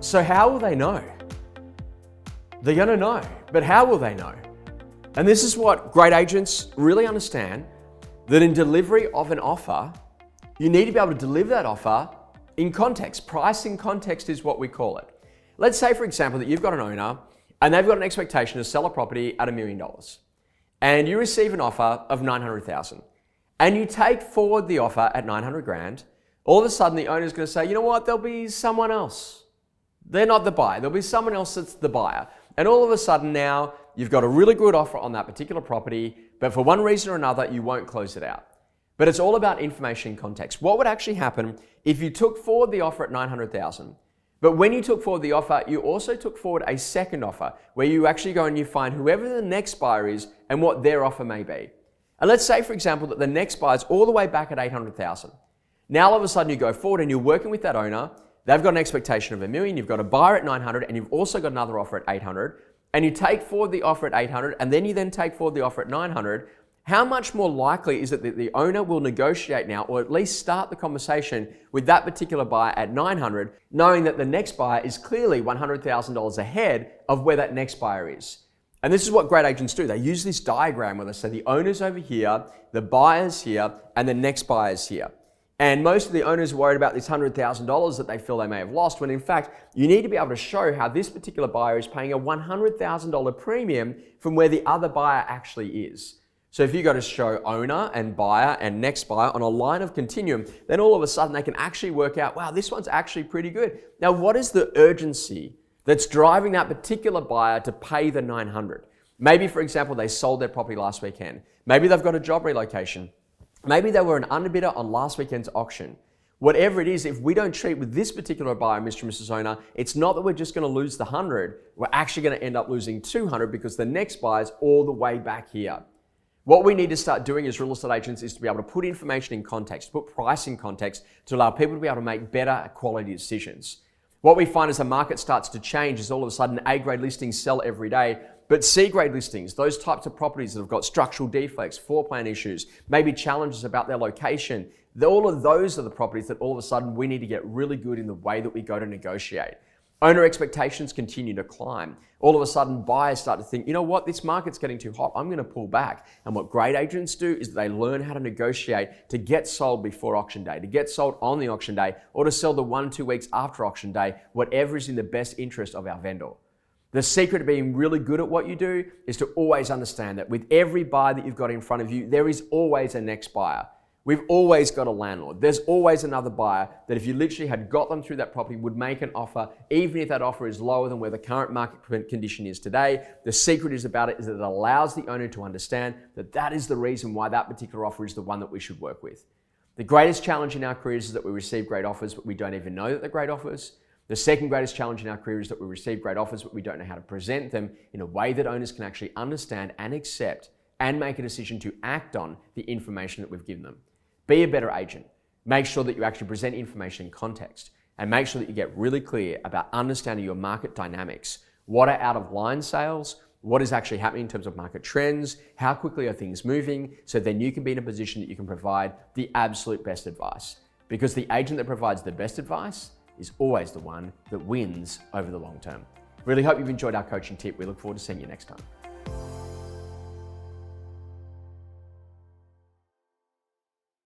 So how will they know? They're gonna know, but how will they know? And this is what great agents really understand, that in delivery of an offer, you need to be able to deliver that offer in context. Price in context is what we call it. Let's say, for example, that you've got an owner and they've got an expectation to sell a property at $1 million. And you receive an offer of $900,000. And you take forward the offer at 900 grand. All of a sudden the owner's gonna say, you know what, there'll be someone else. They're not the buyer, there'll be someone else that's the buyer. And all of a sudden now, you've got a really good offer on that particular property, but for one reason or another, you won't close it out. But it's all about information context. What would actually happen if you took forward the offer at 900,000, but when you took forward the offer, you also took forward a second offer, where you actually go and you find whoever the next buyer is and what their offer may be. And let's say, for example, that the next buyer's all the way back at 800,000. Now all of a sudden you go forward and you're working with that owner. They've got an expectation of $1 million, you've got a buyer at 900, and you've also got another offer at 800, and you take forward the offer at 800, and then you then take forward the offer at 900. How much more likely is it that the owner will negotiate now, or at least start the conversation with that particular buyer at 900, knowing that the next buyer is clearly $100,000 ahead of where that next buyer is? And this is what great agents do. They use this diagram where they say the owner's over here, the buyer's here, and the next buyer's here. And most of the owners are worried about this $100,000 that they feel they may have lost, when in fact, you need to be able to show how this particular buyer is paying a $100,000 premium from where the other buyer actually is. So if you go to show owner and buyer and next buyer on a line of continuum, then all of a sudden they can actually work out, wow, this one's actually pretty good. Now, what is the urgency that's driving that particular buyer to pay the 900? Maybe, for example, they sold their property last weekend. Maybe they've got a job relocation. Maybe they were an underbidder on last weekend's auction. Whatever it is, if we don't treat with this particular buyer, Mr. and Mrs. Owner, it's not that we're just going to lose the 100. We're actually going to end up losing 200 because the next buyer's all the way back here. What we need to start doing as real estate agents is to be able to put information in context, put price in context, to allow people to be able to make better quality decisions. What we find as the market starts to change is all of a sudden A-grade listings sell every day, but C-grade listings, those types of properties that have got structural defects, floor plan issues, maybe challenges about their location, all of those are the properties that all of a sudden we need to get really good in the way that we go to negotiate. Owner expectations continue to climb. All of a sudden buyers start to think, you know what, this market's getting too hot, I'm going to pull back. And what great agents do is they learn how to negotiate to get sold before auction day, to get sold on the auction day, or to sell the 1-2 weeks after auction day, whatever is in the best interest of our vendor. The secret to being really good at what you do is to always understand that with every buyer that you've got in front of you, there is always a next buyer. We've always got a landlord. There's always another buyer that if you literally had got them through that property would make an offer, even if that offer is lower than where the current market condition is today. The secret is about it is that it allows the owner to understand that that is the reason why that particular offer is the one that we should work with. The greatest challenge in our careers is that we receive great offers, but we don't even know that they're great offers. The second greatest challenge in our career is that we receive great offers, but we don't know how to present them in a way that owners can actually understand and accept and make a decision to act on the information that we've given them. Be a better agent. Make sure that you actually present information in context, and make sure that you get really clear about understanding your market dynamics. What are out of line sales? What is actually happening in terms of market trends? How quickly are things moving? So then you can be in a position that you can provide the absolute best advice. Because the agent that provides the best advice is always the one that wins over the long term. Really hope you've enjoyed our coaching tip. We look forward to seeing you next time.